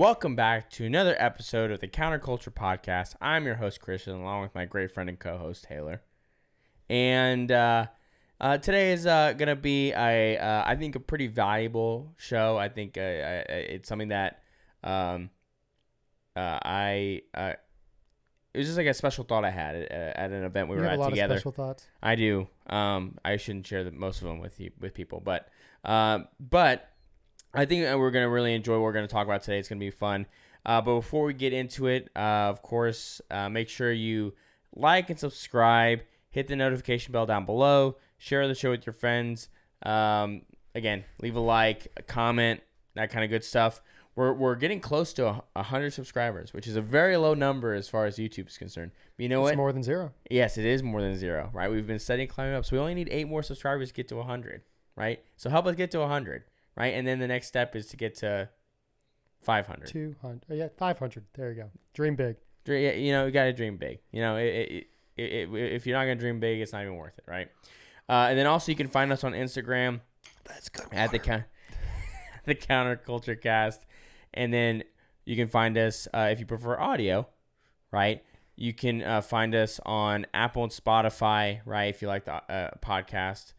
Welcome back to another episode of the Counterculture Podcast. I'm your host, Christian, along with my great friend and co-host, Taylor. And today is going to be, I think, a pretty valuable show. I think it's something that it was just like a special thought I had at an event we were at together. You have a lot of special thoughts. I do. I shouldn't share most of them with people, but I think we're going to really enjoy what we're going to talk about today. It's going to be fun. But before we get into it, of course, make sure you like and subscribe. Hit the notification bell down below. Share the show with your friends. Again, leave a like, a comment, that kind of good stuff. We're getting close to 100 subscribers, which is a very low number as far as YouTube is concerned. But you know what? It's more than zero. Yes, it is more than zero, right? We've been steadily climbing up. So we only need 8 more subscribers to get to 100, right? So help us get to 100. Right, and then the next step is to get to 500. 200. Oh, yeah, 500. There you go. Dream big. You know, you got to dream big. You know, if you're not going to dream big, it's not even worth it, right? And then also you can find us on Instagram. That's good. At the Counterculture Cast. And then you can find us, if you prefer audio, right? You can find us on Apple and Spotify, right? If you like the podcast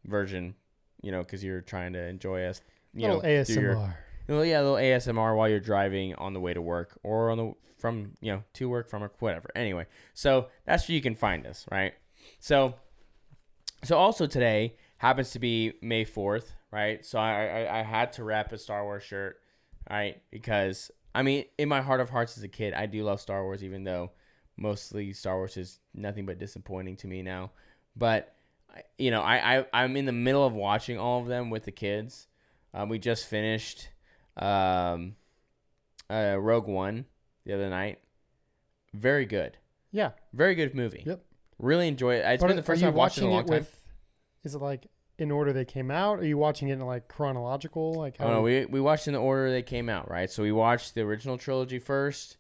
version. You know, because you're trying to enjoy us. Little ASMR. Little ASMR while you're driving on the way to work or to work, from work, whatever. Anyway, so that's where you can find us, right? So also today happens to be May 4th, right? So I had to wrap a Star Wars shirt, right? Because, I mean, in my heart of hearts as a kid, I do love Star Wars, even though mostly Star Wars is nothing but disappointing to me now. But you know, I'm in the middle of watching all of them with the kids. We just finished Rogue One the other night. Very good. Yeah. Very good movie. Yep. Really enjoy it. It's been the first time I've watched it in a long time. Is it like in order they came out? Are you watching it in like chronological? Like how? Oh, no, we watched in the order they came out, right? So we watched the original trilogy first.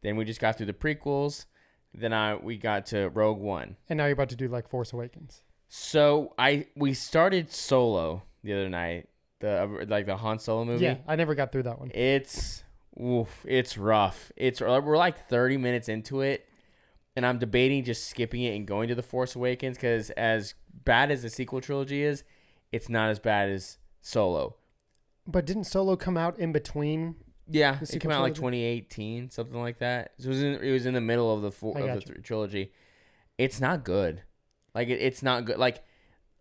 Then we just got through the prequels. Then we got to Rogue One. And now you're about to do like Force Awakens. So we started Solo the other night, the Han Solo movie. Yeah, I never got through that one. It's rough. We're like 30 minutes into it, and I'm debating just skipping it and going to the Force Awakens because as bad as the sequel trilogy is, it's not as bad as Solo. But didn't Solo come out in between? Yeah, it came out like 2018, something like that. So it was in the middle of the trilogy. It's not good. Like it's not good. Like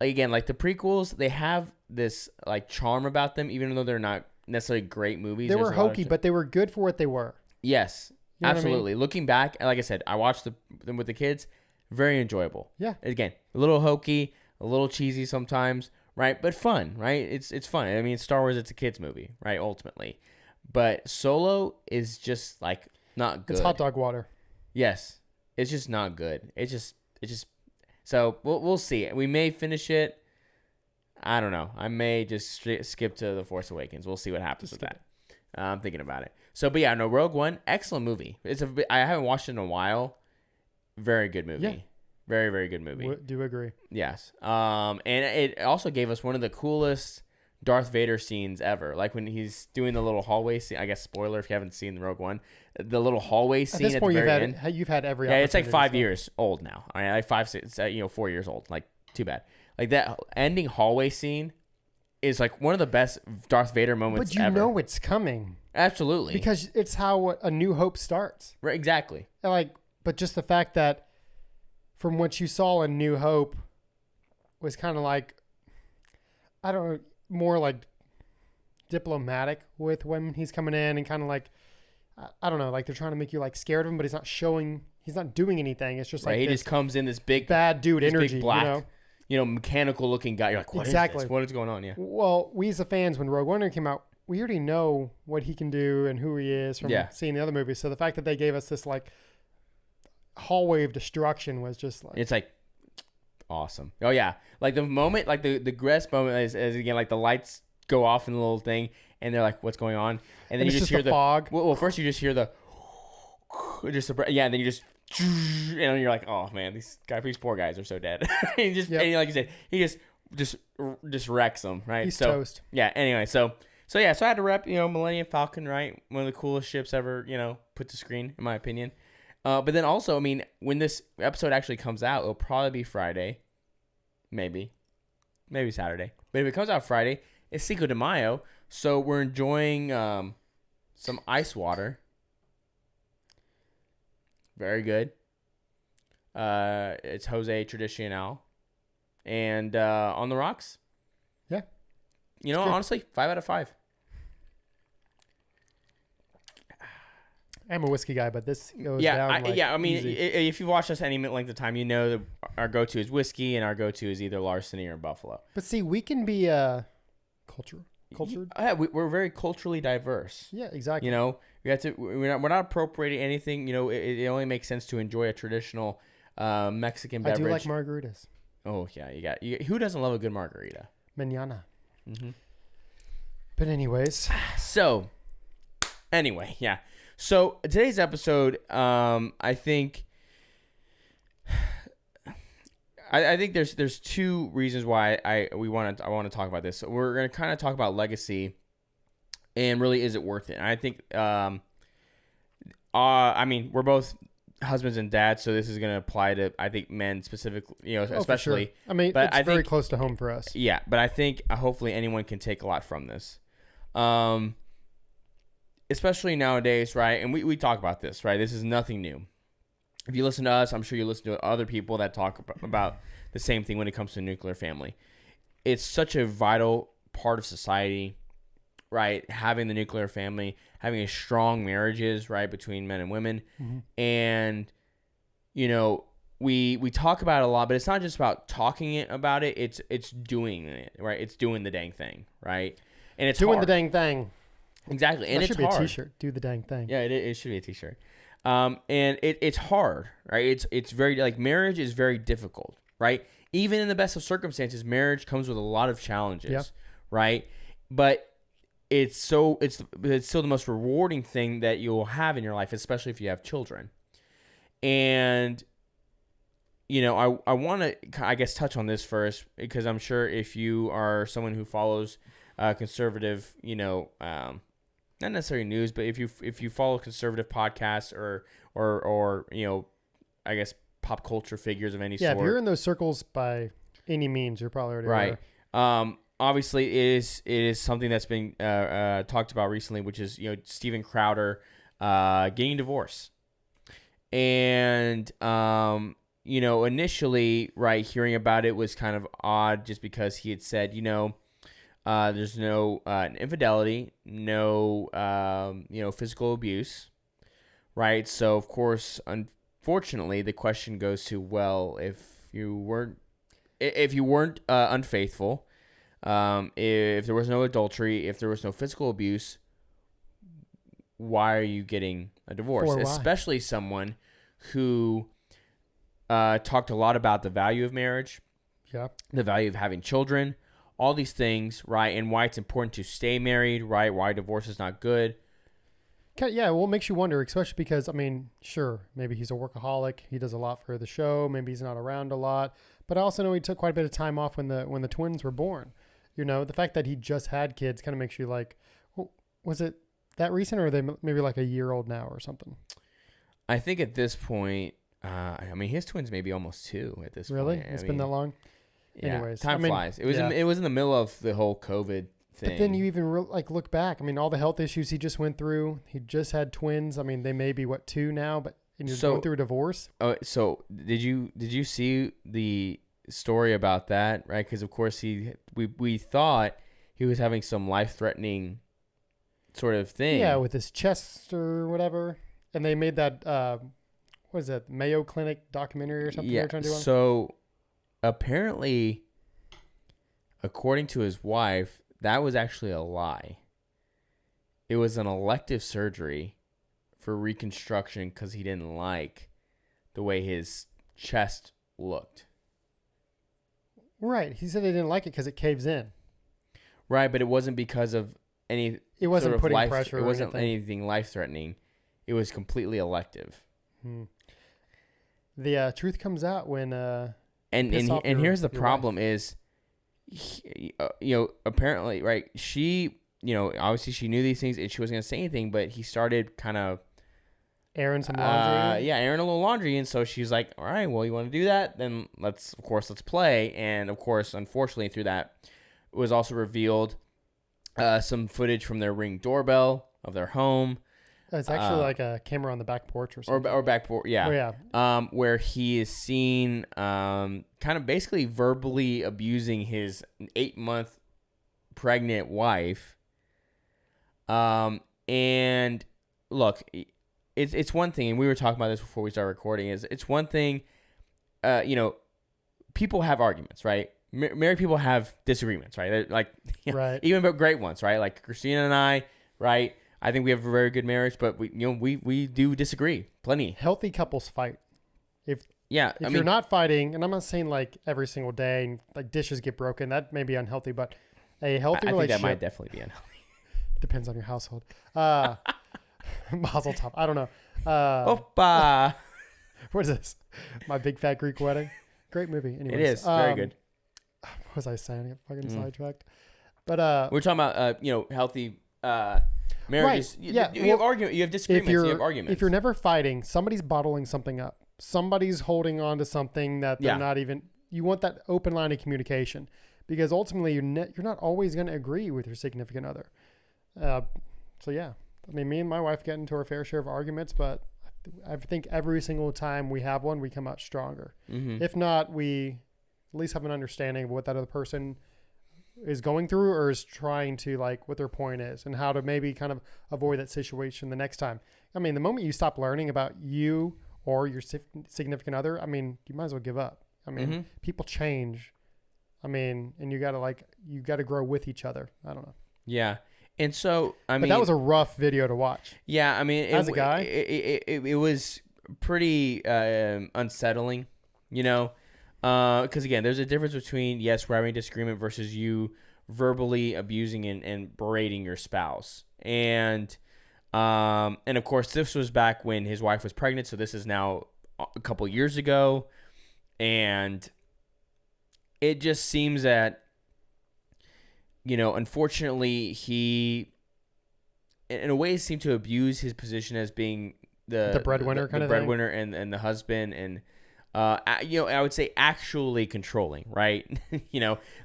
again, like the prequels, they have this like charm about them, even though they're not necessarily great movies. They were hokey, but they were good for what they were. Yes, you know absolutely. What I mean? Looking back, like I said, I watched them with the kids. Very enjoyable. Yeah. Again, a little hokey, a little cheesy sometimes, right? But fun, right? It's fun. I mean, Star Wars, it's a kids movie, right? Ultimately, but Solo is just like not good. It's hot dog water. Yes, it's just not good. It just. So we'll see. We may finish it. I don't know. I may just skip to The Force Awakens. We'll see what happens with that. I'm thinking about it. So, but yeah, no, Rogue One, excellent movie. I haven't watched it in a while. Very good movie. Yeah. Very, very good movie. Do agree. Yes. And it also gave us one of the coolest Darth Vader scenes ever. Like when he's doing the little hallway scene. I guess spoiler if you haven't seen Rogue One. The little hallway scene at the very end. You've had every. Yeah, it's like 5 years old now. I mean, like 5, 6, 4 years old. Like too bad. Like that ending hallway scene is like one of the best Darth Vader moments ever. But you know it's coming. Absolutely. Because it's how A New Hope starts. Right. Exactly. But just the fact that from what you saw in New Hope was kind of like, I don't know, more like diplomatic with when he's coming in and kind of like, I don't know, like they're trying to make you like scared of him, but he's not doing anything. It's just like he just comes in this big bad dude energy, big black, mechanical looking guy. You're like, what is this? What is going on? Yeah. Well, we as the fans, when Rogue One came out, we already know what he can do and who he is from seeing the other movies. So the fact that they gave us this like hallway of destruction was just like, it's like awesome. Oh yeah. Like the moment, like the Gress moment is again, like the lights go off in the little thing and they're like, what's going on? And then you just hear the fog. Well, first you just hear the, and then you just, and you're like, oh man, these poor guys are so dead. And like you said, he just wrecks them, right? He's toast. Yeah. Anyway, so So yeah, so I had to rep, Millennium Falcon, right? One of the coolest ships ever, put to screen, in my opinion. But then also, I mean, when this episode actually comes out, it'll probably be Friday, maybe Saturday. But if it comes out Friday, it's Cinco de Mayo, so we're enjoying some ice water. Very good. It's Jose Tradicional, and on the rocks. Yeah. Honestly, 5 out of 5. I'm a whiskey guy, but this goes down easy. easy. If you've watched us any length of time, that our go-to is whiskey, and our go-to is either Larceny or Buffalo. But see, we can be cultured. Yeah, we're very culturally diverse. Yeah, exactly. We have to. We're not appropriating anything. It only makes sense to enjoy a traditional Mexican beverage. I do like margaritas. Oh yeah, who doesn't love a good margarita? Mañana. Mm-hmm. But anyways, so anyway, yeah. So today's episode, I think there's two reasons why I want to talk about this. So we're gonna kind of talk about legacy, and really, is it worth it? And I think, I mean, we're both husbands and dads, so this is gonna apply to, I think, men specifically, especially. Sure. I mean, but it's very close to home for us. Yeah, but I think hopefully anyone can take a lot from this. Especially nowadays, right? And we talk about this, right? This is nothing new. If you listen to us, I'm sure you listen to other people that talk about the same thing when it comes to nuclear family. It's such a vital part of society, right? Having the nuclear family, having a strong marriages, right, between men and women. Mm-hmm. And, we talk about it a lot, but it's not just about talking about it. It's doing it, right? It's doing the dang thing, right? And it's doing hard. the dang thing. Exactly, and that it's should be hard. a T-shirt. Do the dang thing. Yeah, it should be a T-shirt. And it's hard, right? It's very, like, marriage is very difficult, right? Even in the best of circumstances, marriage comes with a lot of challenges, right? But it's still the most rewarding thing that you'll have in your life, especially if you have children. And I want to, I guess, touch on this first, because I'm sure if you are someone who follows conservative, not necessarily news, but if you follow conservative podcasts or I guess pop culture figures of any sort. Yeah, if you're in those circles by any means, you're probably already right. aware. Obviously, it is something that's been talked about recently, which is Steven Crowder getting divorced, and initially, right, hearing about it was kind of odd, just because he had said there's no infidelity, no physical abuse, right? So of course, unfortunately, the question goes to, well, if you weren't unfaithful, if there was no adultery, if there was no physical abuse, why are you getting a divorce? Especially someone who talked a lot about the value of marriage, the value of having children. All these things, right, and why it's important to stay married, right, why divorce is not good. Yeah, well, it makes you wonder, especially because, I mean, sure, maybe he's a workaholic. He does a lot for the show. Maybe he's not around a lot. But I also know he took quite a bit of time off when the twins were born. The fact that he just had kids kind of makes you like, well, was it that recent, or are they maybe like a year old now or something? I think at this point, his twins may be almost 2 at this point. Really? It's been that long? Yeah, anyways, time flies. It was in the middle of the whole COVID thing. But then you even look back. I mean, all the health issues he just went through. He just had twins. I mean, they may be 2 now, but you're going through a divorce. Oh, so did you see the story about that? Right, because of course we thought he was having some life-threatening sort of thing. Yeah, with his chest or whatever, and they made that what is that, Mayo Clinic documentary or something? Yeah. They were trying to do on? So apparently, according to his wife, that was actually a lie. It was an elective surgery for reconstruction because he didn't like the way his chest looked. Right. He said he didn't like it because it caves in. Right, but it wasn't because of any. It wasn't sort of putting pressure. It wasn't anything. anything life-threatening. It was completely elective. The truth comes out when. And here's the problem: is, apparently, right? She obviously she knew these things and she wasn't going to say anything, but he started kind of airing some laundry. airing a little laundry. And so she's like, all right, well, you want to do that? Then let's play. And of course, unfortunately, through that, it was also revealed some footage from their Ring doorbell of their home. It's actually like a camera on the back porch or something. Or back porch, yeah. Oh, yeah. Where he is seen kind of basically verbally abusing his 8-month pregnant wife. And look, it's one thing, and we were talking about this before we started recording, it's one thing, people have arguments, right? Married people have disagreements, right? Like, right. Even about great ones, right? Like Christina and I, right? I think we have a very good marriage, but we do disagree plenty. Healthy couples fight. If you're not fighting, and I'm not saying like every single day, and like dishes get broken, that may be unhealthy, but a healthy relationship. I think that might definitely be unhealthy. Depends on your household. Mazel tov. I don't know. Opa. What is this? My Big Fat Greek Wedding. Great movie. Anyways, it is very good. What was I saying? I get fucking sidetracked. But we're talking about healthy marriages. Right. Yeah. You have arguments. You have disagreements. You have arguments. If you're never fighting, somebody's bottling something up. Somebody's holding on to something that they're not even. You want that open line of communication, because ultimately you're not always going to agree with your significant other. So yeah, I mean, me and my wife get into our fair share of arguments, but I think every single time we have one, we come out stronger. Mm-hmm. If not, we at least have an understanding of what that other person is going through or is trying to, like, what their point is and how to maybe kind of avoid that situation the next time. I mean, the moment you stop learning about you or your significant other, I mean, you might as well give up. I mean, people change. I mean, and you got to grow with each other. I don't know. Yeah. And so, but that was a rough video to watch. Yeah. I mean, as a guy, it was pretty unsettling, because again, there's a difference between, yes, we're having a disagreement versus you verbally abusing and berating your spouse. And of course, this was back when his wife was pregnant. So this is now a couple years ago. And it just seems that, unfortunately, he, in a way, seemed to abuse his position as being the breadwinner the breadwinner and the husband, and I would say actually controlling, right?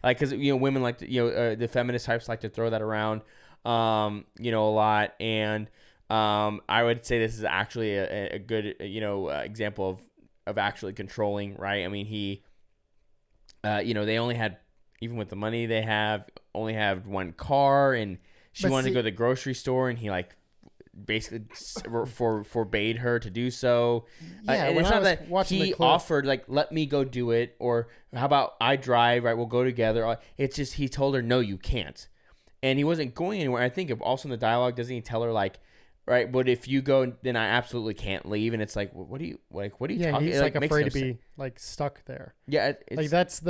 Like, because women like to, the feminist types like to throw that around, a lot, and I would say this is actually a good example of actually controlling, right? I mean, he, they only had, even with the money they only have one car, and she wanted to go to the grocery store, and he basically forbade her to do so. Yeah, and it's not that he offered, like, let me go do it, or how about I drive, right? We'll go together. It's just he told her, no, you can't. And he wasn't going anywhere. I think also in the dialogue, doesn't he tell her, like, right, but if you go, then I absolutely can't leave. And it's like, what are you talking about? He's afraid to be like stuck there. Yeah. Like, that's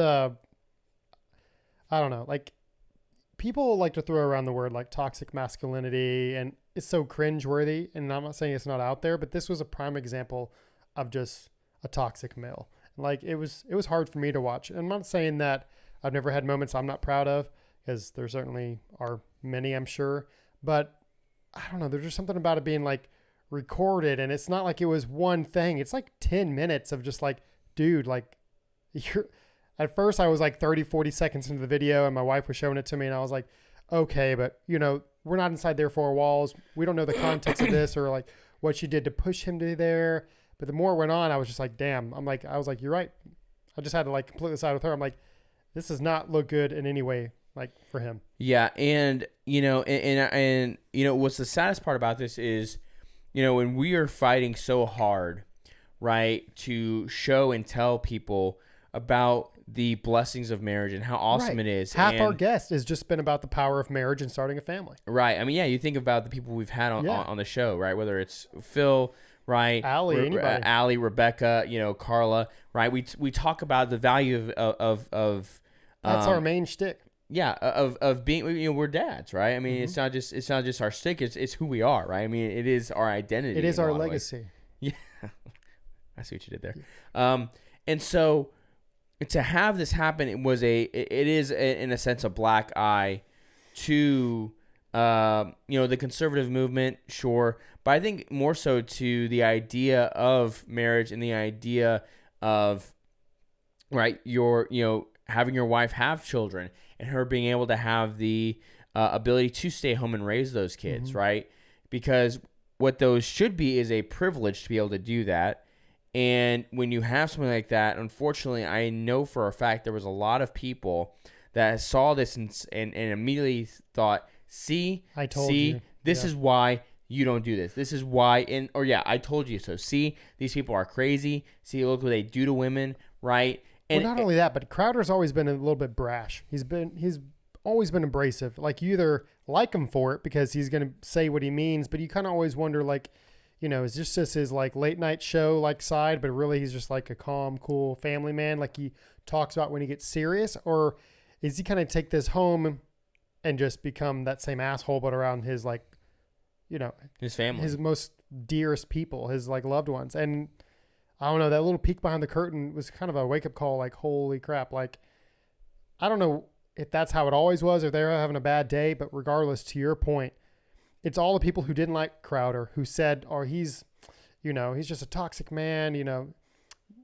I don't know. Like, people like to throw around the word like toxic masculinity, and it's so cringeworthy. And I'm not saying it's not out there, but this was a prime example of just a toxic male. Like, it was hard for me to watch. And I'm not saying that I've never had moments I'm not proud of, because there certainly are many, I'm sure. But I don't know. There's just something about it being like recorded, and it's not like it was one thing. It's like 10 minutes of just like, dude, like, you're. At first, I was like 30, 40 seconds into the video, and my wife was showing it to me, and I was like, okay, but, we're not inside their four walls. We don't know the context of this or, like, what she did to push him to there. But the more it went on, I was just like, damn. I was like, you're right. I just had to, like, completely side with her. I'm like, this does not look good in any way, like, for him. Yeah, and, what's the saddest part about this is, when we are fighting so hard, right, to show and tell people about the blessings of marriage and how awesome it is. Half our guest has just been about the power of marriage and starting a family. Right. I mean, yeah, you think about the people we've had on the show, right? Whether it's Phil, right? Allie, Rebecca, Carla, right? We talk about the value of that's our main shtick. Yeah, of being, we're dads, right? I mean, it's not just our stick, it's who we are, right? I mean, it is our identity. It is our legacy. Yeah. I see what you did there. And so to have this happen, it is in a sense a black eye to the conservative movement, sure, but I think more so to the idea of marriage and the idea of, right, having your wife have children and her being able to have the ability to stay home and raise those kids, Mm-hmm. right? Because what those should be is a privilege to be able to do that. And when you have something like that, unfortunately, I know for a fact there was a lot of people that saw this and immediately thought, see, I told you. this Yeah. is why you don't do this. This is why, I told you so. See, these people are crazy. See, look what they do to women, right? And Well, not only that, but Crowder's always been a little bit brash. He's always been abrasive. Like, you either like him for it because he's going to say what he means, but you kind of always wonder, like, is this just his like late night show like side, but really he's just like a calm, cool family man, like he talks about when he gets serious, or is he kind of take this home and just become that same asshole, but around his like, his family, his most dearest people, his like loved ones. And I don't know, that little peek behind the curtain was kind of a wake up call. Like, holy crap. Like, I don't know if that's how it always was, or they're having a bad day, but regardless, to your point, it's all the people who didn't like Crowder, who said, "Oh, he's just a toxic man,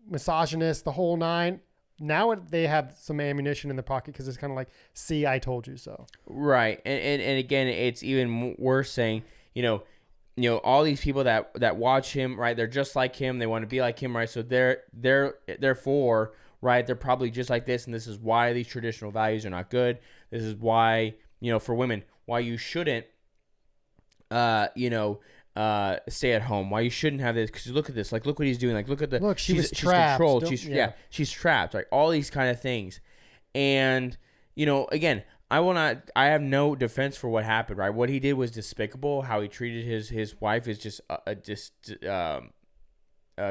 misogynist, the whole nine." Now they have some ammunition in their pocket because it's kind of like, "See, I told you so." right? And again, it's even worse saying, all these people that watch him, right? They're just like him. They want to be like him, right? So therefore, right? They're probably just like this, and this is why these traditional values are not good. This is why, for women, why you shouldn't stay at home. Why you shouldn't have this? Because look at this. Like, look what he's doing. Like, look at the. Look, she's trapped. Controlled. Yeah. She's trapped. Like all these kind of things, and again, I have no defense for what happened. Right, what he did was despicable. How he treated his wife is just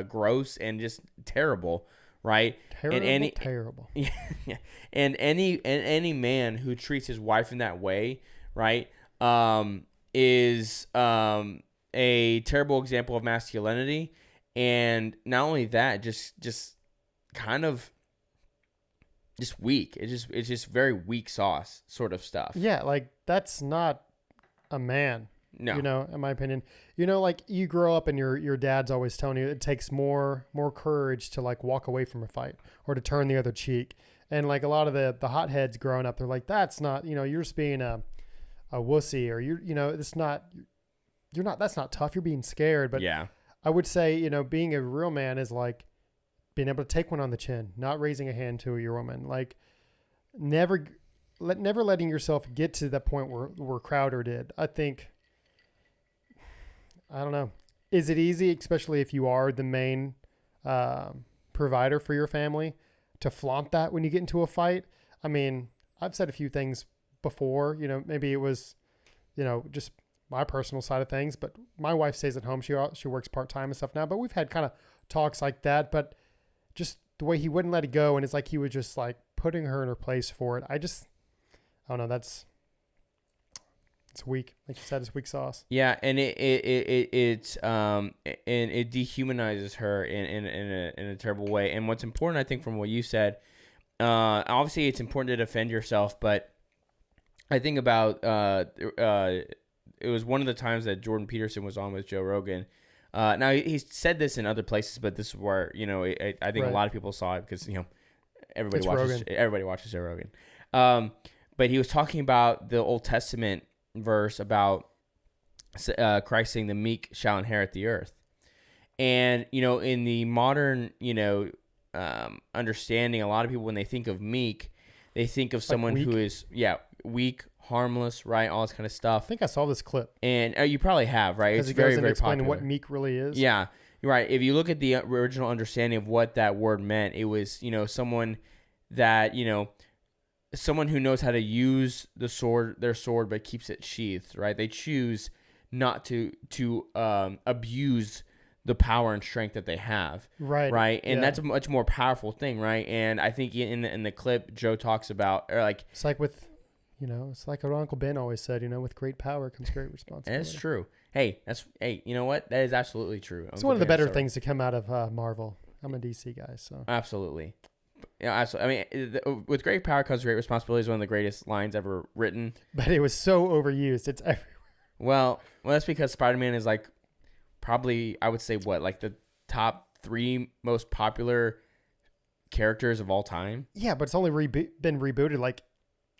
gross and just terrible. Right, Terrible. Yeah, and any man who treats his wife in that way, right, is a terrible example of masculinity, and not only that, just kind of just weak. It's just very weak sauce sort of stuff. Yeah, like that's not a man. No. In my opinion. Like you grow up and your dad's always telling you it takes more courage to like walk away from a fight or to turn the other cheek. And like a lot of the hotheads growing up, they're like, that's not, you're just being a wussy, or that's not tough. You're being scared. But Yeah. I would say, being a real man is like being able to take one on the chin, not raising a hand to your woman, like never letting yourself get to that point where Crowder did. I don't know. Is it easy, especially if you are the main provider for your family, to flaunt that when you get into a fight? I mean, I've said a few things before, maybe it was, just my personal side of things, but my wife stays at home. She works part-time and stuff now, but we've had kind of talks like that, but just the way he wouldn't let it go. And it's like, he was just like putting her in her place for it. I don't know. It's weak. Like you said, it's weak sauce. Yeah, and it dehumanizes her in a terrible way. And what's important, I think, from what you said, obviously it's important to defend yourself, but I think about it was one of the times that Jordan Peterson was on with Joe Rogan. Now he's said this in other places, but this is where I think a lot of people saw it because everybody watches Joe Rogan. But he was talking about the Old Testament verse about Christ saying the meek shall inherit the earth. And, in the modern, understanding, a lot of people, when they think of meek, they think of someone who is, weak, harmless, right? All this kind of stuff. I think I saw this clip. And you probably have, right? It's very, very explaining what meek really is. Yeah, you're right. If you look at the original understanding of what that word meant, it was, someone that, someone who knows how to use their sword, but keeps it sheathed, right? They choose not to abuse the power and strength that they have, right? And that's a much more powerful thing, right? And I think in the clip, Joe talks about, or like, it's like with, it's like our Uncle Ben always said, with great power comes great responsibility. That's true. Hey, you know what? That is absolutely true. It's one of the better things to come out of Marvel. I'm a DC guy, so absolutely. absolutely. I mean, with great power comes great responsibility is one of the greatest lines ever written. But it was so overused. It's everywhere. Well, that's because Spider-Man is like probably, I would say, what, like the top 3 most popular characters of all time. Yeah, but it's only been rebooted like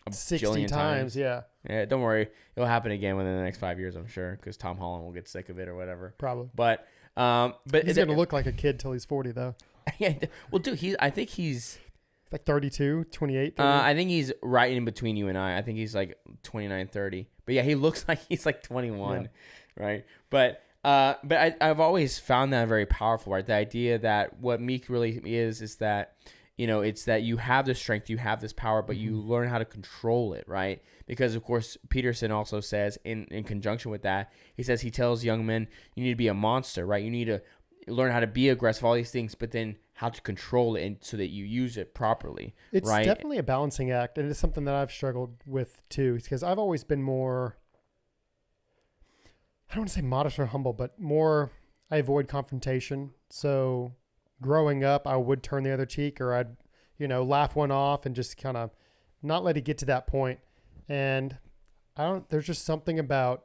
A 60 jillion times. Yeah, Yeah, don't worry, it'll happen again within the next 5 years, I'm sure, because Tom Holland will get sick of it or whatever. probably. But He's going to look like a kid till he's 40, though. yeah, well, dude, I think he's Like 32, 28, 30. I think he's right in between you and I. I think he's like 29, 30. But yeah, he looks like he's like 21, right? But I've always found that very powerful, right? The idea that what meek really is that, you know, it's that you have the strength, you have this power, but you learn how to control it, right? Because, of course, Peterson also says in conjunction with that, he tells young men, you need to be a monster, right? You need to learn how to be aggressive, all these things, but then how to control it and so that you use it properly. It's right? definitely a balancing act, and it's something that I've struggled with too, because I've always been more, I don't want to say modest or humble, but more, I avoid confrontation. So growing up, I would turn the other cheek, or I'd, laugh one off and just kind of not let it get to that point. And there's just something about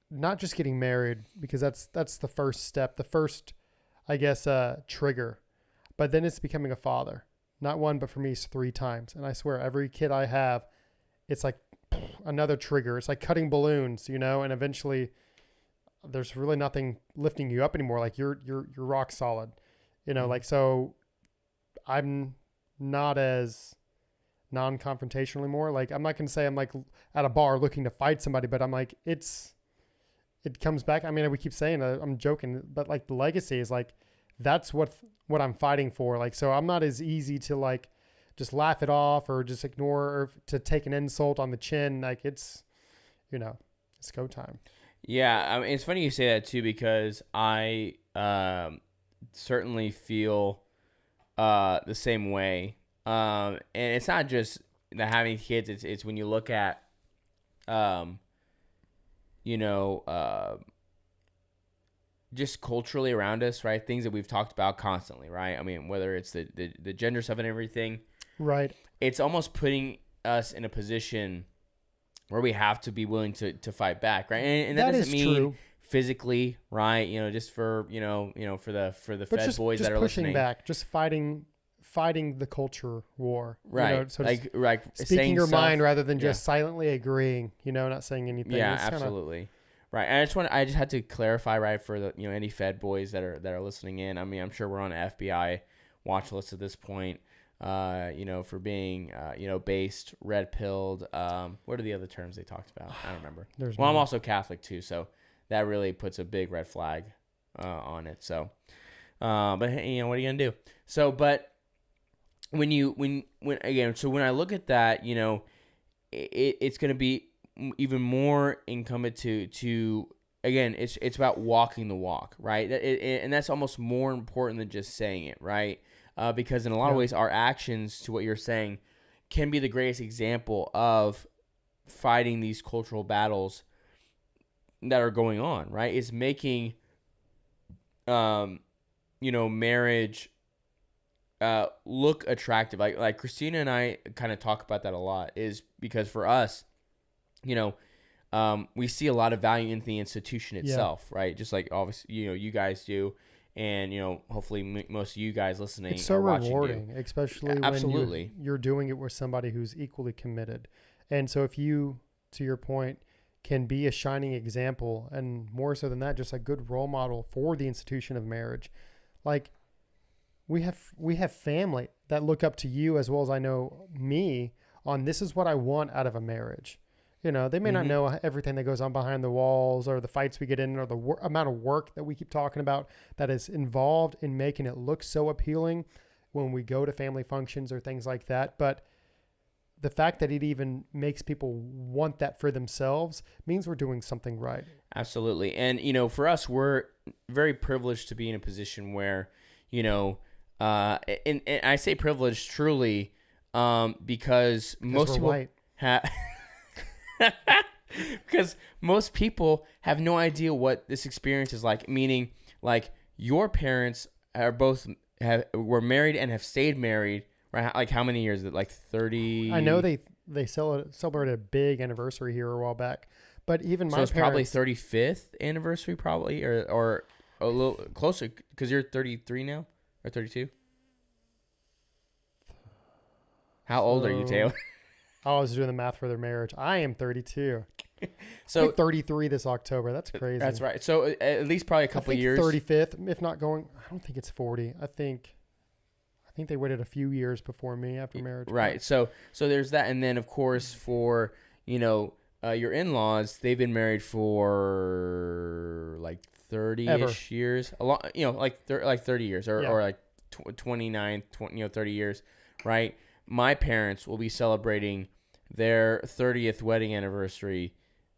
not just getting married, because that's the first step, the first, I guess, trigger, but then it's becoming a father. Not one, but for me, it's 3 times. And I swear, every kid I have, it's like another trigger. It's like cutting balloons, and eventually there's really nothing lifting you up anymore. Like you're rock solid, like, so I'm not as non-confrontational anymore. Like, I'm not going to say I'm like at a bar looking to fight somebody, but I'm like, it comes back. I mean, we keep saying, I'm joking, but like the legacy is like, that's what I'm fighting for. Like, so I'm not as easy to like just laugh it off or just ignore, or to take an insult on the chin. Like, it's go time. Yeah. I mean, it's funny you say that too, because I certainly feel the same way. And it's not just the having kids. It's when you look at, just culturally around us, right? Things that we've talked about constantly, right? I mean, whether it's the gender stuff and everything, right? It's almost putting us in a position where we have to be willing to fight back, right? And that doesn't mean true. Physically, right? Just for for the Fed just, boys just that are pushing listening, back, just fighting the culture war, right? So like speaking your stuff, mind rather than just silently agreeing, not saying anything. Yeah, absolutely. Right. And I just had to clarify, right, for the any Fed boys that are listening in. I mean, I'm sure we're on an FBI watch list at this point. For being based, red pilled. What are the other terms they talked about? I don't remember. I'm also Catholic too, so that really puts a big red flag on it. So, but hey, what are you gonna do? So, but when I look at that, it's gonna be even more incumbent to again, it's about walking the walk, right? And that's almost more important than just saying it, right? Because in a lot of ways, our actions, to what you're saying, can be the greatest example of fighting these cultural battles that are going on, right? It's making, marriage look attractive. Like Christina and I kind of talk about that a lot, is because for us, we see a lot of value in the institution itself, right? Just like obviously, you guys do. And, hopefully most of you guys listening it's so are rewarding, especially when you're doing it with somebody who's equally committed. And so if you, to your point, can be a shining example, and more so than that, just a good role model for the institution of marriage. Like, we have family that look up to you as well as I know me on, this is what I want out of a marriage. They may not know everything that goes on behind the walls, or the fights we get in, or the amount of work that we keep talking about that is involved in making it look so appealing when we go to family functions or things like that. But the fact that it even makes people want that for themselves means we're doing something right. Absolutely. And, for us, we're very privileged to be in a position where, and I say privileged truly because most people have... because most people have no idea what this experience is like, meaning like your parents are both were married and have stayed married. Right? Like how many years? Is it like 30? I know they celebrated a big anniversary here a while back, but even So my it's probably parents, 35th anniversary, probably, or a little closer because you're 33 now or 32. How old are you, So- Taylor? I was doing the math for their marriage. I am 32. So I'm 33 this October. That's crazy. that's right. So at least probably a couple I think years. 35th, if not going. I don't think it's 40. I think they waited a few years before me after marriage. Right. So there's that, and then of course for your in-laws, they've been married for like 30-ish years. A lot, like 30 years or like 29, 20, 30 years, right? My parents will be celebrating their 30th wedding anniversary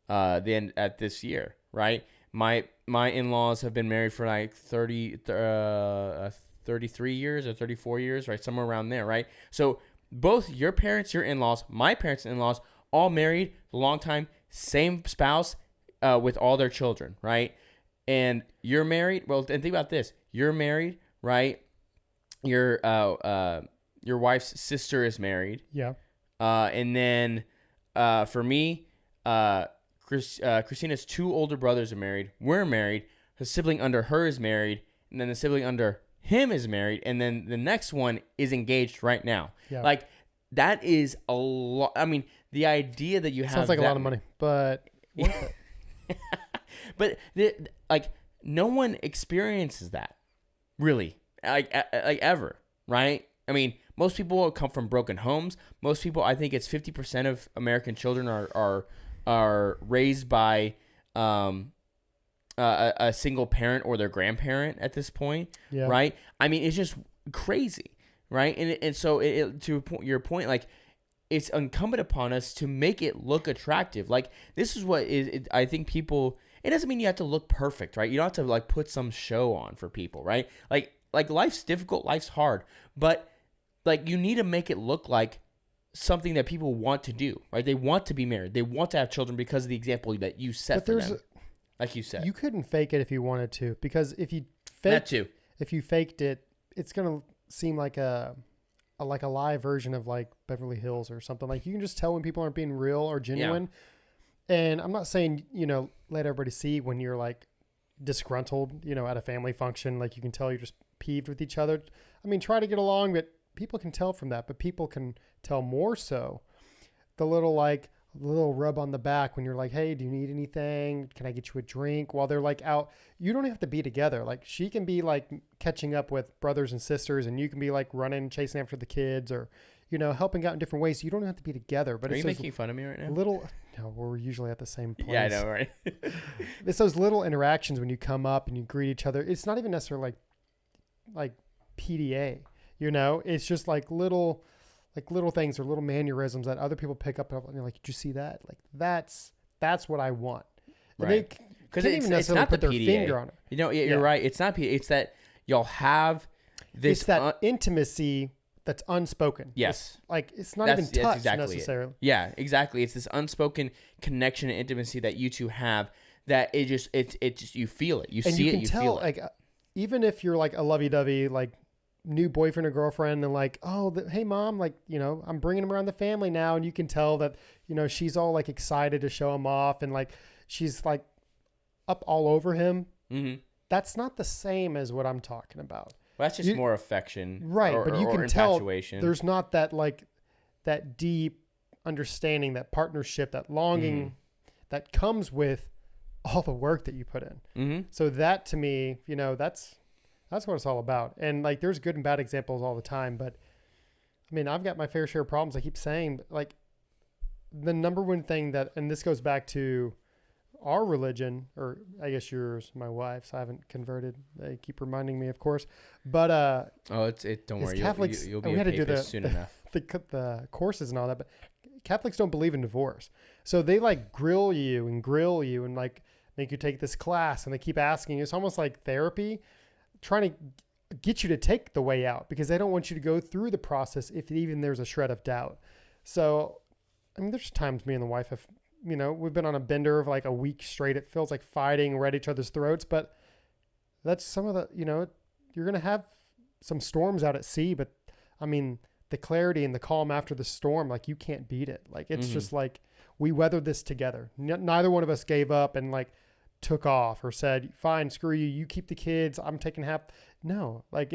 then at this year, right? My in-laws have been married for like 33 years or 34 years, right? Somewhere around there, right? So both your parents, your in-laws, my parents and in-laws, all married a long time, same spouse with all their children, right? And you're married. Well, and think about this. You're married, right? Your wife's sister is married. Yeah. And then for me, Christina's two older brothers are married. We're married. Her sibling under her is married. And then the sibling under him is married. And then the next one is engaged right now. Yeah. Like, that is a lot. I mean, the idea that you have. Sounds like a lot of money, but worth it. But no one experiences that, really, like ever, right? I mean, most people come from broken homes. Most people, I think it's 50% of American children are raised by a single parent or their grandparent at this point, Yeah. right? I mean, it's just crazy, right? And so to your point, like, it's incumbent upon us to make it look attractive. Like, this is what I think people. It doesn't mean you have to look perfect, right? You don't have to like put some show on for people, right? Like life's difficult, life's hard, but like you need to make it look like something that people want to do, right? They want to be married, they want to have children because of the example that you set for them. Like you said, you couldn't fake it if you wanted to, because if you faked it, it's gonna seem like a live version of like Beverly Hills or something. Like, you can just tell when people aren't being real or genuine. Yeah. And I'm not saying, let everybody see when you're like disgruntled, at a family function, like you can tell you're just peeved with each other. I mean, try to get along, but people can tell from that, but people can tell more so the little rub on the back when you're like, hey, do you need anything? Can I get you a drink? While they're like out, you don't have to be together. Like, she can be like catching up with brothers and sisters, and you can be like running, chasing after the kids, or, helping out in different ways. You don't have to be together. But are you making fun of me right now? No, we're usually at the same place. Yeah, I know, right? It's those little interactions when you come up and you greet each other. It's not even necessarily like PDA, it's just like little things or little mannerisms that other people pick up, and you're like, did you see that? Like, that's what I want. Right. Because it's not put their finger on it. You're right. It's not PDA. It's that y'all have this. It's that intimacy that's unspoken. Yes. It's not even touch exactly necessarily. Yeah, exactly. It's this unspoken connection and intimacy that you two have that it just you feel it. You and see you it, can you tell, feel it. like, even if you're like a lovey-dovey, like new boyfriend or girlfriend, and like, hey mom, like, I'm bringing him around the family now, and you can tell that, she's all like excited to show him off, and like she's like up all over him. Mm-hmm. That's not the same as what I'm talking about. Well, that's just more affection, right? But you can tell there's not that like that deep understanding, that partnership, that longing that comes with all the work that you put in. Mm-hmm. So that, to me, that's what it's all about. And like, there's good and bad examples all the time, but I mean, I've got my fair share of problems. I keep saying, but like, the number one thing that, and this goes back to our religion, or I guess yours, my wife's, I haven't converted. They keep reminding me, of course, but don't worry, Catholics, you'll be we a had to do soon enough. the courses and all that, but Catholics don't believe in divorce. So they like grill you and like make you take this class, and they keep asking you. It's almost like therapy, trying to get you to take the way out, because they don't want you to go through the process if even there's a shred of doubt. So, I mean, there's times me and the wife have, we've been on a bender of like a week straight. It feels like fighting. We're at each other's throats, but that's some of the, you're going to have some storms out at sea, but I mean, the clarity and the calm after the storm, like you can't beat it. Like it's just like we weathered this together. Neither one of us gave up and like took off or said, fine, screw you. You keep the kids. I'm taking half. No, like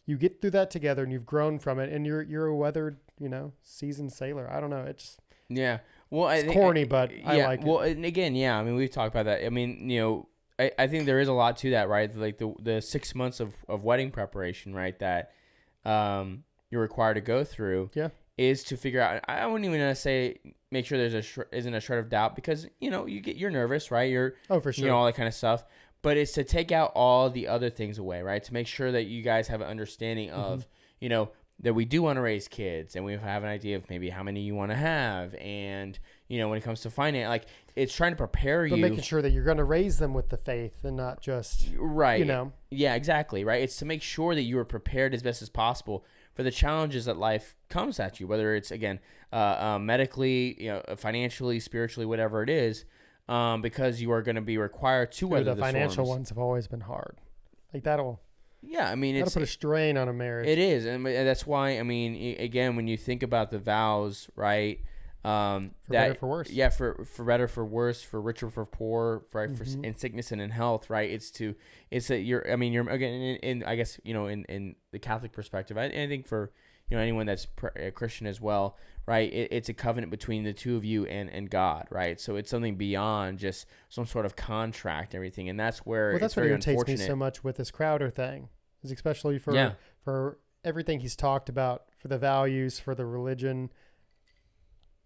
you get through that together and you've grown from it and you're a weathered, seasoned sailor. I don't know. It just, yeah. Well, it's corny, but I like it. Well, and again, yeah. I mean, we've talked about that. I mean, I think there is a lot to that, right? Like the 6 months of wedding preparation, right? That you're required to go through. Yeah. Is to figure out. I wouldn't even say make sure there's isn't a shred of doubt because you're nervous, right? You're for sure. All that kind of stuff. But it's to take out all the other things away, right? To make sure that you guys have an understanding of that we do want to raise kids and we have an idea of maybe how many you want to have, and when it comes to finance, like it's trying to prepare but you. making sure that you're going to raise them with the faith and not just right. Yeah, exactly. Right. It's to make sure that you are prepared as best as possible for the challenges that life comes at you, whether it's again medically, financially, spiritually, whatever it is, because you are going to be required to weather the financial storms. ones have always been hard. Like that'll put a strain on a marriage. It is, and that's why again, when you think about the vows, right? For better, for worse. Yeah, for better, for worse, for richer, for poor, right? For in sickness and in health, right? It's that you're again in I guess in the Catholic perspective, I think for anyone that's a Christian as well, right? It's a covenant between the two of you and God, right? So it's something beyond just some sort of contract, and everything, and that's where that's what irritates me so much with this Crowder thing, is especially for everything he's talked about, for the values, for the religion.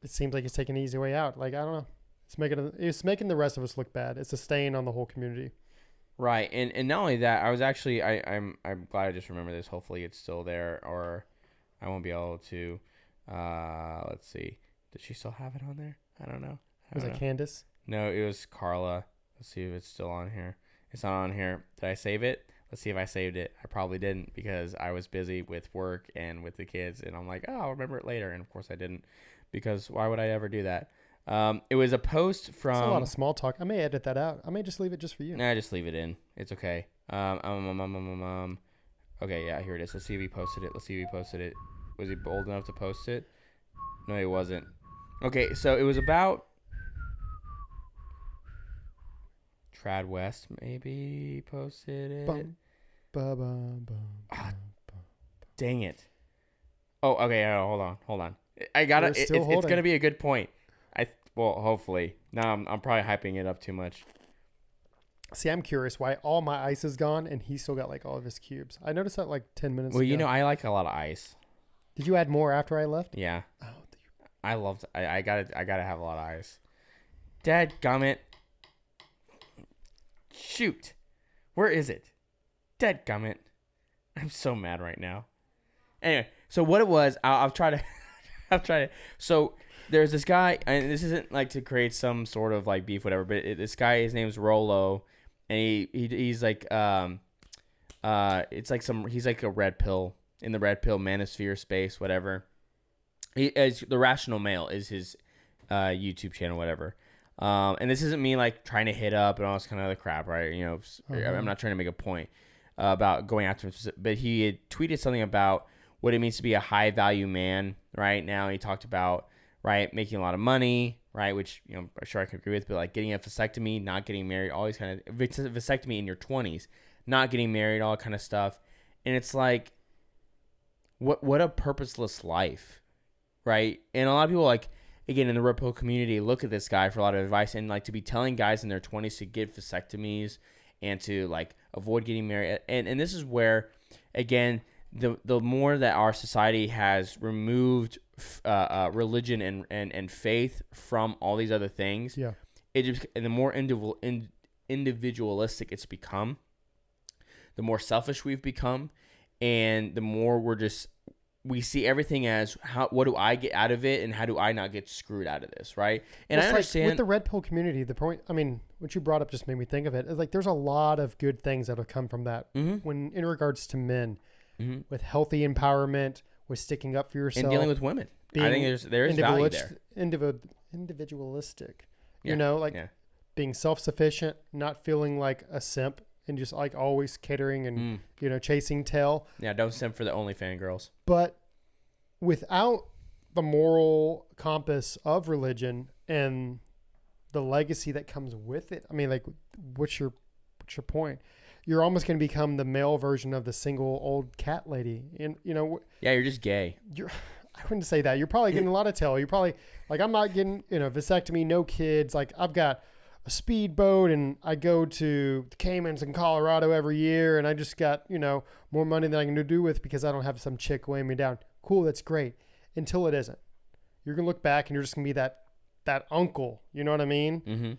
It seems like he's taking an easy way out. Like I don't know, it's making the rest of us look bad. It's a stain on the whole community. Right, and not only that, I was actually I'm glad I just remember this. Hopefully, it's still there, or I won't be able to. Let's see. Did she still have it on there? I don't know. Was it Candace? No, it was Carla. Let's see if it's still on here. It's not on here. Did I save it? Let's see if I saved it. I probably didn't because I was busy with work and with the kids, and I'm like, oh, I'll remember it later, and of course I didn't. Because why would I ever do that? It was a post from... It's a lot of small talk. I may edit that out. I may just leave it just for you. Nah, just leave it in. It's okay. Okay, yeah, here it is. Let's see if he posted it. Was he bold enough to post it? No, he wasn't. Okay, so it was about... Trad West maybe posted it. Dang it. Oh, okay, hold on. I got it. It's going to be a good point. Hopefully. Now I'm probably hyping it up too much. See, I'm curious why all my ice is gone and he still got like all of his cubes. I noticed that like 10 minutes ago. Well, I like a lot of ice. Did you add more after I left? Yeah. Oh, I gotta have a lot of ice. Dadgummit. Shoot. Where is it? Dadgummit. I'm so mad right now. Anyway, so what it was, I'll try to... So there's this guy, and this isn't like to create some sort of like beef, whatever. But this guy, his name's Rolo, and he's like it's like he's like a red pill in the red pill manosphere space, whatever. As the Rational Male is his YouTube channel, whatever. And this isn't me like trying to hit up and all this kind of other crap, right? I'm not trying to make a point about going after him, but he had tweeted something about what it means to be a high value man right now. He talked about, right, making a lot of money, right, which, I'm sure I can agree with, but like getting a vasectomy, not getting married, all these kind of vasectomy in your 20s, not getting married, all kind of stuff. And it's like, what a purposeless life, right? And a lot of people, like, again, in the red pill community, look at this guy for a lot of advice, and like to be telling guys in their 20s to get vasectomies and to like avoid getting married. And this is where, again, the more that our society has removed religion and faith from all these other things, and the more individualistic it's become, the more selfish we've become, and the more we see everything as what do I get out of it, and how do I not get screwed out of this, right? And I understand with the red pill community, the point, what you brought up just made me think of it. It's like there's a lot of good things that have come from that when in regards to men. Mm-hmm. With healthy empowerment, with sticking up for yourself, and dealing with women. I think there's value there. Individualistic, being self-sufficient, not feeling like a simp and just like always catering and, chasing tail. Yeah, don't simp for the OnlyFans girls. But without the moral compass of religion and the legacy that comes with it, I mean, like, what's your point? You're almost going to become the male version of the single old cat lady. And, Yeah, you're just gay. I wouldn't say that. You're probably getting a lot of tail. You're probably like, I'm not getting, vasectomy, no kids. Like, I've got a speedboat and I go to the Caymans in Colorado every year and I just got, more money than I can do with because I don't have some chick weighing me down. Cool. That's great. Until it isn't. You're going to look back and you're just going to be that uncle. You know what I mean? Mm-hmm.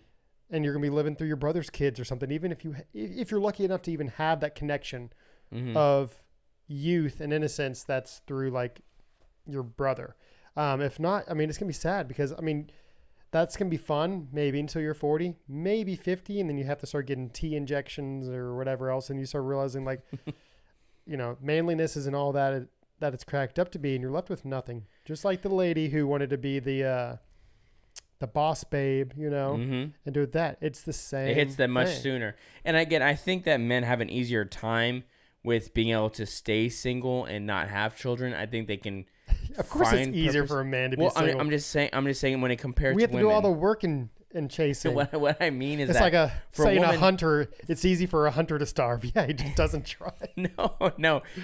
And you're going to be living through your brother's kids or something. Even if you're lucky enough to even have that connection of youth and innocence, that's through like your brother. If not, I mean, it's going to be sad because, I mean, that's going to be fun maybe until you're 40, maybe 50. And then you have to start getting T injections or whatever else. And you start realizing like, manliness isn't all that it's cracked up to be. And you're left with nothing. Just like the lady who wanted to be the boss babe, and do that. It's the same. It hits them much thing. sooner. And again, I think that men have an easier time with being able to stay single and not have children. I think they can. Of course, it's easier for a man to be single. I'm just saying when it compares to women. We have to do all the work and chasing. What I mean is it's that like saying a hunter. It's easy for a hunter to starve. Yeah, he just doesn't try. No. What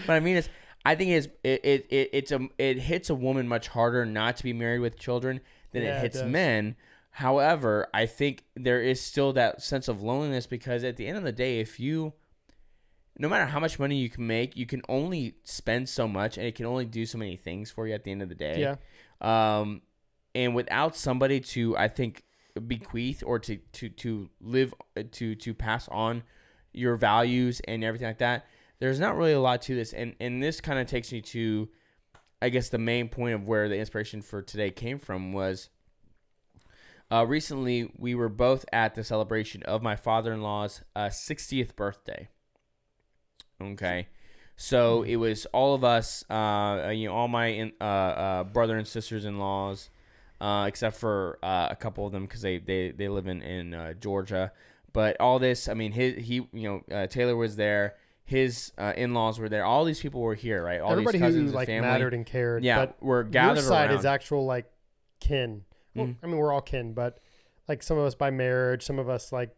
I mean is, I think it hits a woman much harder not to be married with children than it hits men. However, I think there is still that sense of loneliness because at the end of the day, no matter how much money you can make, you can only spend so much and it can only do so many things for you at the end of the day. Yeah. And without somebody to, I think, bequeath or to live, to pass on your values and everything like that, there's not really a lot to this. And this kind of takes me to, I guess, the main point of where the inspiration for today came from was recently we were both at the celebration of my father-in-law's 60th birthday. Okay. So it was all of us, all my brother and sisters-in-laws, except for a couple of them because they live in Georgia. But all this, I mean, Taylor was there. His in-laws were there. All these people were here, right? All everybody these cousins who like family. mattered and cared. Yeah, but we're gathered your side around. is actual like kin. Well, I mean, we're all kin, but like some of us by marriage, some of us like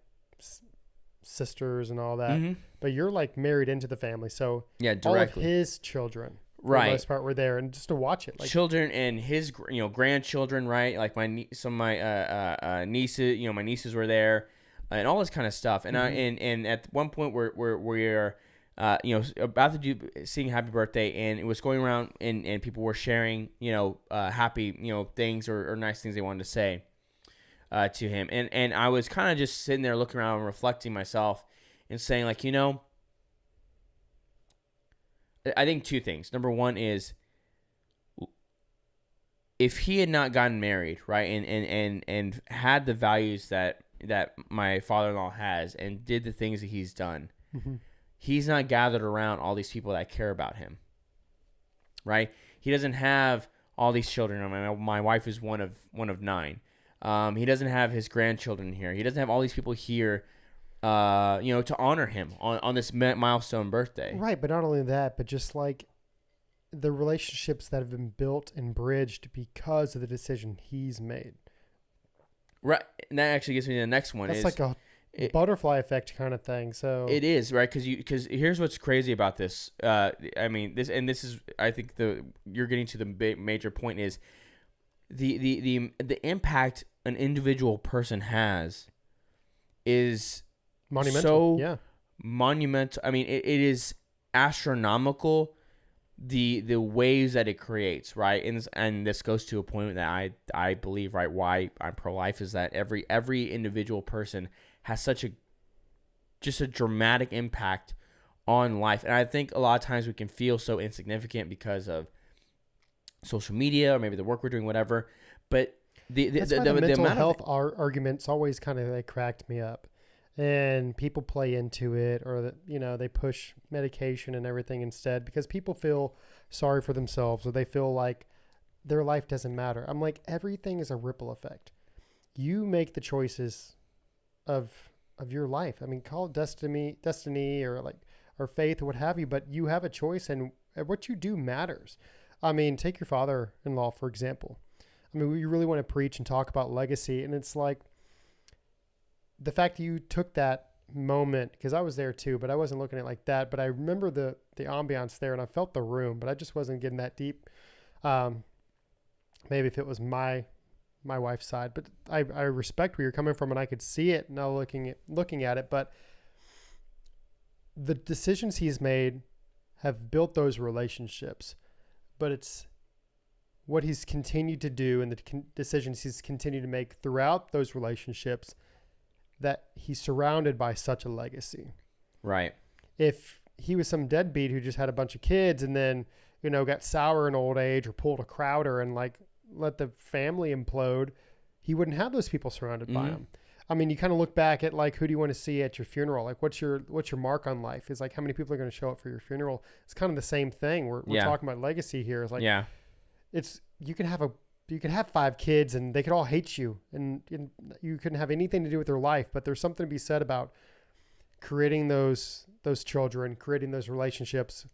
sisters and all that. But you're like married into the family, so yeah, directly. All of his children, for right, the most part, were there, and just to watch it, like children and his grandchildren, right? Like some of my nieces, my nieces were there, and all this kind of stuff. And and at one point we're about to sing happy birthday, and it was going around and people were sharing happy things or nice things they wanted to say to him, and I was kind of just sitting there looking around and reflecting myself and saying like, I think two things. Number one is if he had not gotten married, right, and had the values that my father-in-law has and did the things that he's done, he's not gathered around all these people that care about him, right? He doesn't have all these children. I mean, my wife is one of 9. He doesn't have his grandchildren here. He doesn't have all these people here, to honor him on this milestone birthday. Right, but not only that, but just like the relationships that have been built and bridged because of the decision he's made. Right, and that actually gets me to the next one. That's like a butterfly effect kind of thing. So it is, right? Because here's what's crazy about this. I mean, this is, I think you're getting to the major point is the impact an individual person has is monumental. So monumental. I mean, it is astronomical. The waves that it creates, right? And this goes to a point that I believe, right, why I'm pro-life is that every individual person has such a dramatic impact on life. And I think a lot of times we can feel so insignificant because of social media or maybe the work we're doing, whatever. But the mental health arguments always kind of like cracked me up. And people play into it, or they push medication and everything instead because people feel sorry for themselves, or they feel like their life doesn't matter. I'm like, everything is a ripple effect. You make the choices of of your life. I mean, call it destiny or or faith or what have you, but you have a choice, and what you do matters. I mean, take your father-in-law, for example. I mean, we really want to preach and talk about legacy, and it's like the fact that you took that moment, because I was there too, but I wasn't looking at it like that. But I remember the ambiance there, and I felt the room, but I just wasn't getting that deep. Maybe if it was my wife's side, but I respect where you're coming from, and I could see it now looking at it. But the decisions he's made have built those relationships, but it's what he's continued to do and the decisions he's continued to make throughout those relationships that he's surrounded by such a legacy. Right. If he was some deadbeat who just had a bunch of kids and then, got sour in old age or pulled a Crowder and let the family implode, he wouldn't have those people surrounded by him. I mean, you kind of look back at who do you want to see at your funeral? What's your mark on life? Is how many people are going to show up for your funeral? It's kind of the same thing. We're talking about legacy here. It's you can have 5 kids and they could all hate you and you couldn't have anything to do with their life, but there's something to be said about creating those children, creating those relationships,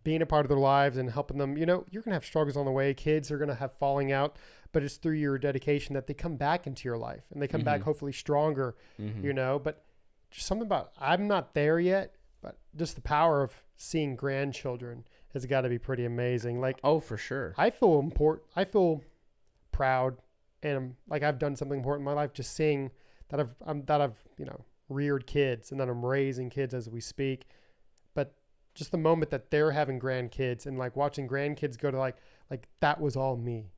being a part of their lives and helping them. You're going to have struggles on the way. Kids are going to have falling out, but it's through your dedication that they come back into your life and they come back hopefully stronger, but just something about, I'm not there yet, but just the power of seeing grandchildren has got to be pretty amazing. Oh, for sure. I feel important. I feel proud, and I've done something important in my life, just seeing that I've reared kids and that I'm raising kids as we speak. But just the moment that they're having grandkids and watching grandkids go to that was all me.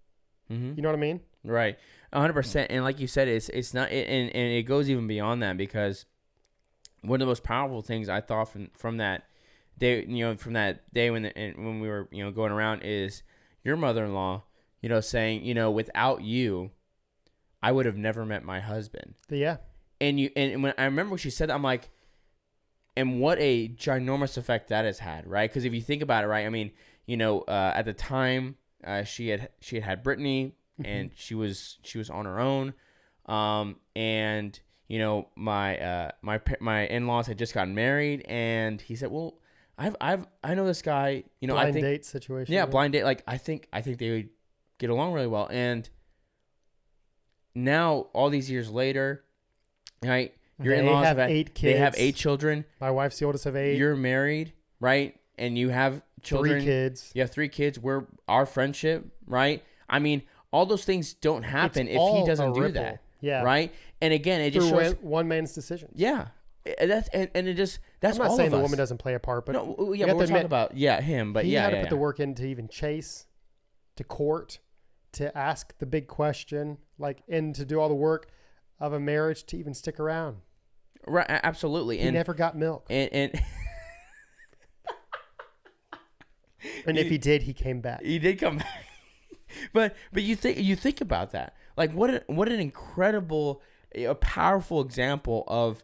You know what I mean? Right. 100%. And like you said, it's not, and it goes even beyond that, because one of the most powerful things I thought from that day, from that day when we were, going around, is your mother-in-law, saying, without you, I would have never met my husband. Yeah. And when I remember when she said that, I'm like, and what a ginormous effect that has had, right? Because if you think about it, right, I mean, at the time, she had Brittany, and she was on her own, and my in-laws had just gotten married, and he said, well, I know this guy, blind date situation. Yeah, blind date. I think they would get along really well, and now all these years later, right? Your in-laws have 8 kids. They have 8 children. My wife's the oldest of 8. You're married, right? And you have children. 3 kids. You have 3 kids. Our friendship, right? I mean, all those things don't happen if he doesn't do that. Yeah. Right? And again, it just shows one man's decisions. Yeah. That's I'm not saying the woman doesn't play a part, but no, yeah, we're talking about him, but he had to put the work in to even chase, to court, to ask the big question, and to do all the work of a marriage to even stick around. Right, absolutely. He never got milk. And and if he did, he came back. He did come back. but you think about that. What an incredible, powerful example of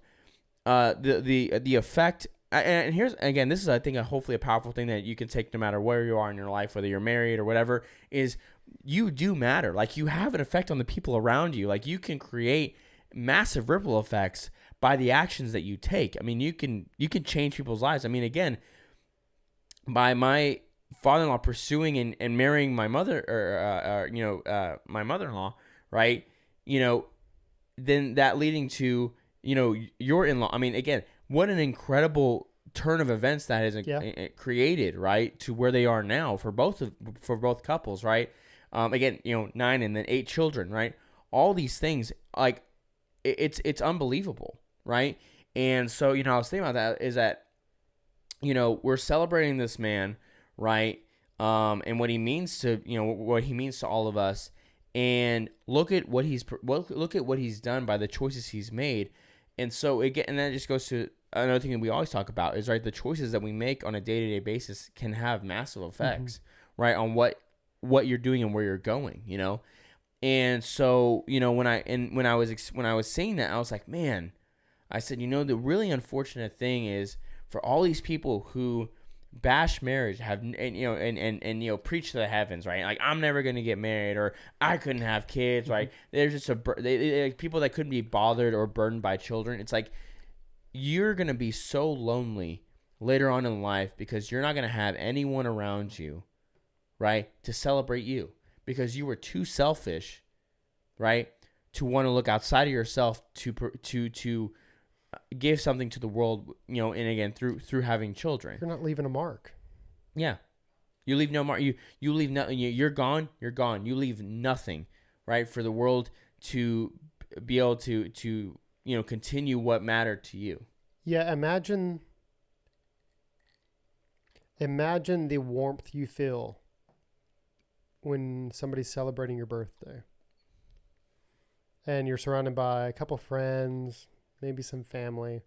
the effect. And here's, again, this is, I think, hopefully a powerful thing that you can take no matter where you are in your life, whether you're married or whatever, is you do matter. You have an effect on the people around you. You can create massive ripple effects by the actions that you take. I mean, you can change people's lives. I mean, again, by my father-in-law pursuing and marrying my mother, my mother-in-law, right? Then that leading to, your in-law. I mean, again, what an incredible turn of events that has created, right, to where they are now for both couples, right? Again, 9 and then 8 children, right? All these things, it's unbelievable, right? And so, I was thinking about that, is that, we're celebrating this man, right? And what he means to, all of us, and look at what he's done by the choices he's made. And so again, and that just goes to another thing that we always talk about is, right, the choices that we make on a day-to-day basis can have massive effects, right, on what you're doing and where you're going, And so, when I was seeing that, I was like, man, I said, the really unfortunate thing is for all these people who bash marriage, and preach to the heavens, right? I'm never going to get married, or I couldn't have kids, right? There's just people that couldn't be bothered or burdened by children. It's you're going to be so lonely later on in life because you're not going to have anyone around you, right, to celebrate you because you were too selfish, right, to want to look outside of yourself to give something to the world, and again through having children. You're not leaving a mark. Yeah. You leave no mark. You leave nothing. You're gone. You're gone. You leave nothing, right, for the world to be able to continue what mattered to you. Yeah, imagine the warmth you feel when somebody's celebrating your birthday. And you're surrounded by a couple friends, maybe some family.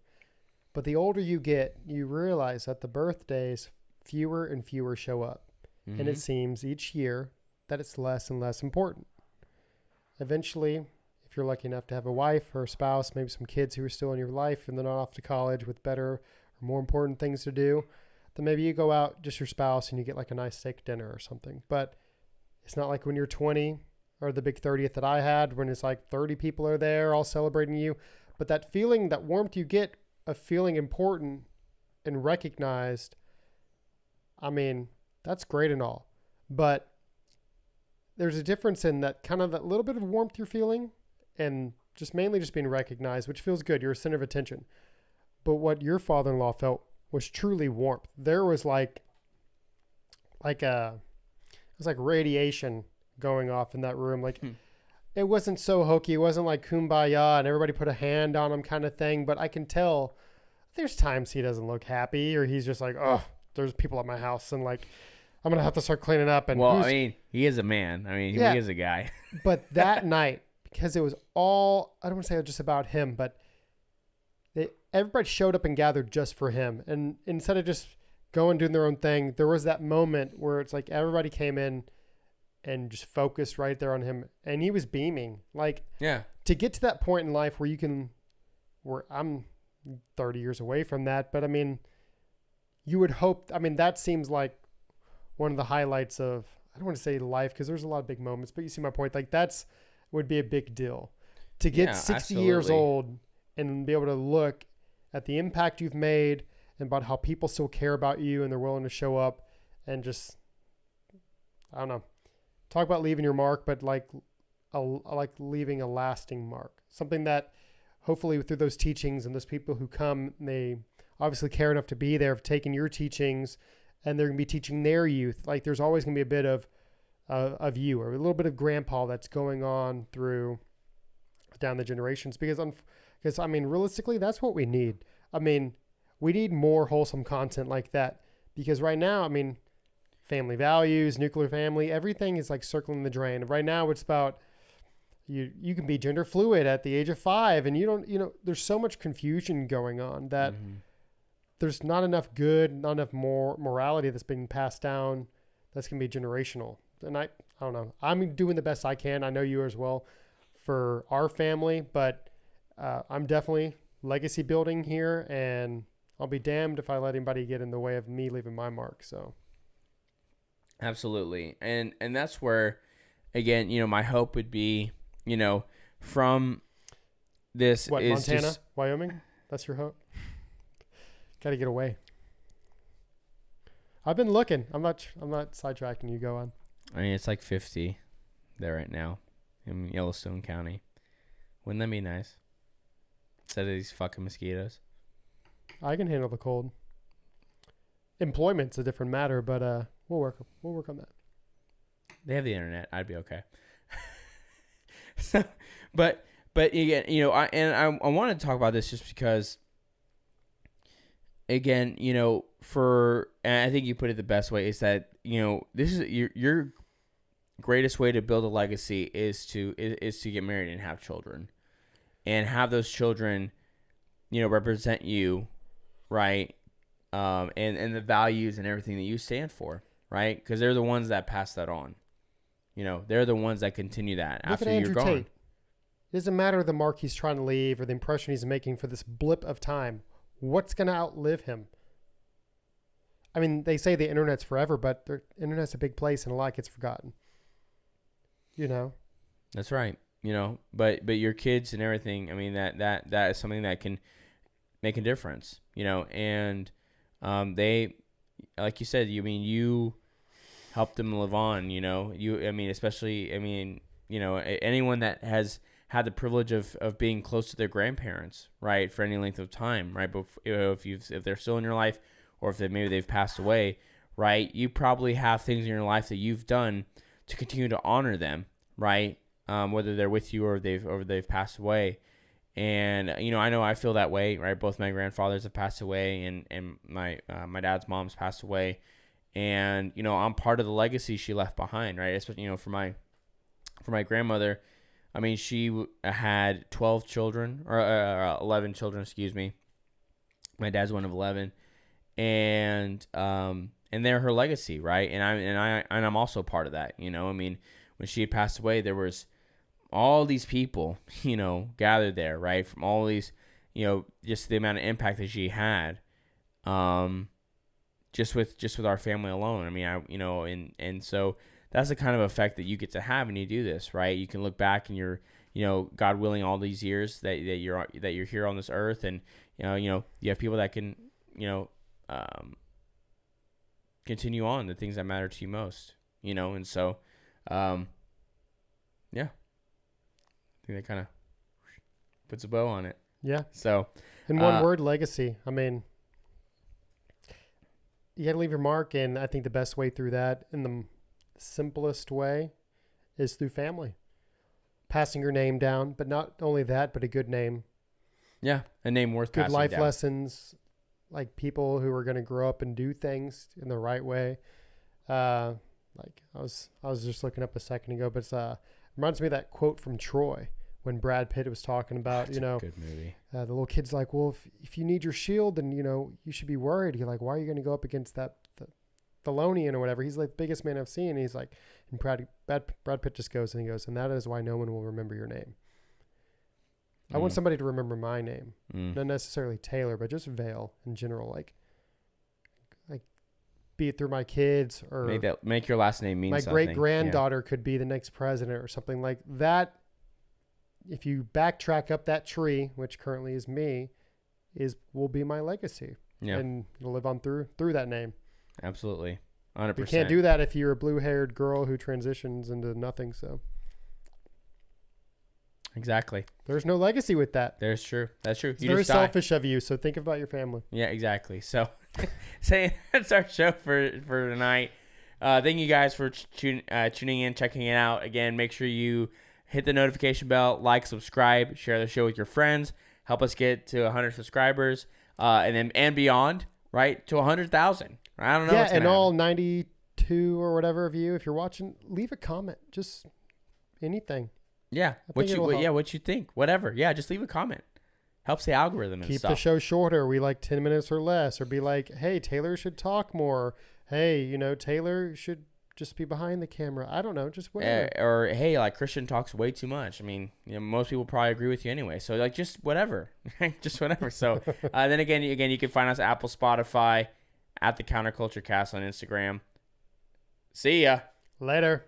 But the older you get, you realize that the birthdays, fewer and fewer show up. Mm-hmm. And it seems each year that it's less and less important. Eventually, if you're lucky enough to have a wife or a spouse, maybe some kids who are still in your life and they're not off to college with better or more important things to do, then maybe you go out, just your spouse, and you get like a nice steak dinner or something. But it's not like when you're 20 or the big 30th that I had, when it's like 30 people are there all celebrating you. But that feeling, that warmth you get of feeling important and recognized, I mean, that's great and all. But there's a difference in that kind of that little bit of warmth you're feeling and just mainly just being recognized, which feels good. You're a center of attention. But what your father-in-law felt was truly warmth. There was it was like radiation going off in that room. Like it wasn't so hokey. It wasn't like kumbaya and everybody put a hand on him kind of thing. But I can tell there's times he doesn't look happy or he's just like, oh, there's people at my house and like, I'm going to have to start cleaning up. And well, I mean, he is a man. I mean, he is a guy. But that night, because it was all, I don't want to say just about him, but everybody showed up and gathered just for him. And instead of just going doing their own thing, there was that moment where it's like everybody came in and just focused right there on him. And he was beaming. Like, to get to that point in life where I'm 30 years away from that. But I mean, you would hope, I mean, that seems like one of the highlights of, I don't want to say life because there's a lot of big moments, but you see my point. Like would be a big deal to get 60 absolutely. Years old and be able to look at the impact you've made and about how people still care about you and they're willing to show up and just, I don't know, talk about leaving your mark, but like leaving a lasting mark, something that hopefully through those teachings and those people who come, they obviously care enough to be there, have taken your teachings and they're going to be teaching their youth. Like there's always going to be a bit of you or a little bit of grandpa that's going on through down the generations because I mean, realistically, that's what we need. I mean, we need more wholesome content like that because right now, I mean, family values, nuclear family, everything is like circling the drain. Right now it's about you can be gender fluid at the age of 5 and there's so much confusion going on that there's not enough good, not enough more morality that's being passed down that's going to be generational. And I don't know. I'm doing the best I can. I know you as well for our family, but I'm definitely legacy building here and I'll be damned if I let anybody get in the way of me leaving my mark. So. Absolutely. And that's where, again, my hope would be, from this what, is Montana, just, Wyoming? That's your hope? Got to get away. I've been looking. I'm not sidetracking you. Go on. I mean, it's like 50 there right now in Yellowstone County. Wouldn't that be nice? Instead of these fucking mosquitoes. I can handle the cold. Employment's a different matter, but we'll work on that. They have the internet. I'd be okay. So, but again, I want to talk about this just because, again, and I think you put it the best way is that this is your greatest way to build a legacy is to get married and have children, and have those children, represent you, right, and the values and everything that you stand for, right, because they're the ones that pass that on. They're the ones that continue that Look after at Andrew you're gone. Tate. It doesn't matter the mark he's trying to leave or the impression he's making for this blip of time. What's going to outlive him? I mean, they say the internet's forever, but the internet's a big place and a lot gets forgotten. That's right. But your kids and everything. I mean, that is something that can make a difference, and they, like you said, you help them live on, especially, anyone that has had the privilege of being close to their grandparents, right, for any length of time, right, but if they're still in your life, or if maybe they've passed away, right, you probably have things in your life that you've done to continue to honor them, right, whether they're with you or they've passed away. And I know I feel that way, right? Both my grandfathers have passed away, and my dad's mom's passed away, and I'm part of the legacy she left behind, right? Especially for my grandmother, I mean, she had 12 children, or 11 children, excuse me. My dad's one of 11, and they're her legacy, right? And I'm also part of that, I mean, when she had passed away, there was all these people, gathered there, right? From all these, just the amount of impact that she had, just with our family alone. I mean, and so that's the kind of effect that you get to have when you do this, right? You can look back and you're, God willing, all these years that you're here on this earth, and you have people that can, continue on the things that matter to you most, and so, yeah. I think that kind of puts a bow on it. Yeah. So, in one word, legacy. I mean, you got to leave your mark, and I think the best way through that, in the simplest way, is through family. Passing your name down, but not only that, but a good name. Yeah, a name worth good passing life down. lessons, like people who are going to grow up and do things in the right way. Like I was just looking up a second ago, but it reminds me of that quote from Troy, when Brad Pitt was talking about, That's a good movie. The little kid's like, well, if you need your shield, then, you should be worried. You're like, why are you going to go up against that Thelonian or whatever? He's like the biggest man I've seen. And he's like, and Brad Pitt just goes, and that is why no one will remember your name. I want somebody to remember my name, not necessarily Taylor, but just Vale in general. Like be it through my kids, or make your last name mean something. My great granddaughter could be the next president or something like that. If you backtrack up that tree, which currently is me, will be my legacy. Yeah. And it'll live on through that name. Absolutely. 100%. You can't do that if you're a blue-haired girl who transitions into nothing, so. Exactly. There's no legacy with that. That's true. It's you very selfish of you, so think about your family. Yeah, exactly. So, that's our show for tonight. Thank you guys for tuning in, checking it out. Again, make sure you hit the notification bell, like, subscribe, share the show with your friends. Help us get to 100 subscribers, and beyond, right, to 100,000. I don't know. Yeah, and all 92 or whatever of you, if you're watching, leave a comment. Just anything. Yeah, what you think, whatever. Yeah, just leave a comment. Helps the algorithm and Keep stuff. the show shorter. We like 10 minutes or less, or be like, hey, Taylor should talk more. Hey, Taylor should just be behind the camera. I don't know, just whatever. Or hey, like Christian talks way too much. I mean, most people probably agree with you anyway. So like, just whatever, just whatever. So then again, you can find us Apple, Spotify, at the Counterculture Cast on Instagram. See ya later.